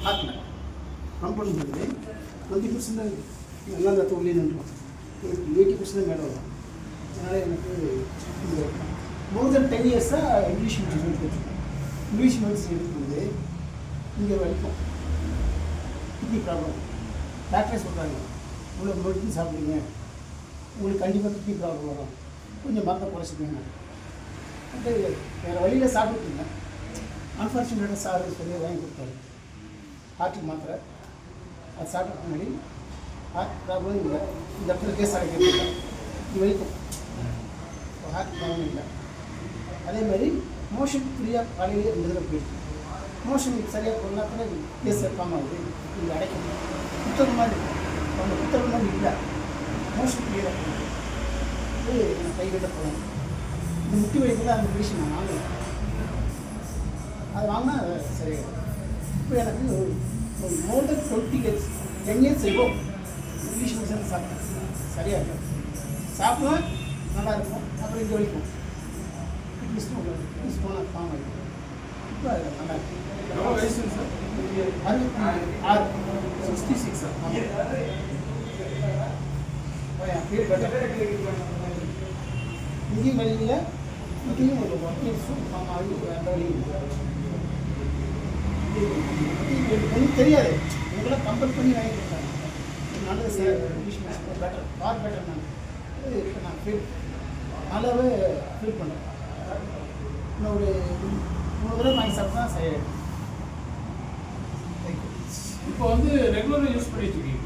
ஹார்ட்டில் பம்ப் பண்ணும்போது 20% தான் நல்லா அந்த உள்ளே நின்றுடும், 80% தான் மேலே வரும். அதனால் எனக்கு இந்த மோர் தென் 10 இயர்ஸாக இங்கிலீஷ் மெடிசன் எடுத்துருக்கேன். இங்கிலீஷ் மெடிசன் எடுக்கும்போது இங்கே வரைக்கும் கிட்னி ப்ராப்ளம் டாக்டரே சொல்கிறாங்க, இவ்வளோ மெடிசன் சாப்பிடுங்க, உங்களுக்கு கண்டிப்பாக கிட்னி ப்ராப்ளம் வரும், கொஞ்சம் மருந்தை குறைச்சிக்கோங்க. அது வேறு வழியில் சாப்பிட்டுருங்க. அன்ஃபார்ச்சுனேட்டாக சார் சொல்லி வாங்கி கொடுத்தாரு ஹார்ட்டுக்கு மாத்திரை. அது சாப்பிட்றதுக்கு முன்னாடி ஹார்ட் ப்ராப்ளம் இல்லை, இந்த இடத்துல கேஸ் ஆகிட்டு இது வரைக்கும் ஹார்ட் ப்ராப்ளம் இல்லை. அதே மாதிரி மோஷன் ஃப்ரீயாக காலையிலே இருந்ததில் போயிருக்கு. மோஷன் சரியாக போனால் கேஸ் எடுக்காமல் ஆகுது, இது அடைக்கும். புத்தகம் மாதிரி அந்த புத்தகம் மாதிரி இல்லை, மோஷன் ஃப்ரீயாக இது கைவிட்ட போகணும். இந்த முட்டி வழியில் அந்த மெடிஷன் நான் வாங்கலாம், அது வாங்கினா சரியாகும். இப்போ எனக்கு ஒரு மோர் தென் 20 இயர்ஸ் 10 இயர்ஸ் ஆகும் இங்கிலீஷ் மெடிசன் சாப்பிட்டேன், சரியாக இருக்கும். சாப்பிடுவேன் நல்லா இருக்கும். அப்புறம் இங்கே வரைக்கும் கிட்னிஸ் போனால் ஃபார்ம் ஆகிடும். இப்போ அது நல்லா இருக்கும். 66 இங்கேயும் வழியில் இங்கேயும் ஒரு கிட்னிஸும் ஃபார்ம் ஆகி அந்த வழியும் எனக்கு தெரியாது. இவங்களாம் கம்பல் பண்ணி வாங்கி கொடுத்தாங்க. நல்லது sir, English medicine better, for better. நான் ஃபீல் நல்லாவே ஃபீல் பண்ணுறேன். இன்னும் ஒரு 3 தடவை வாங்கி சாப்பிட்டா சரியாயிடும். இப்போ வந்து ரெகுலராக யூஸ் பண்ணிட்டு இருக்கீங்க.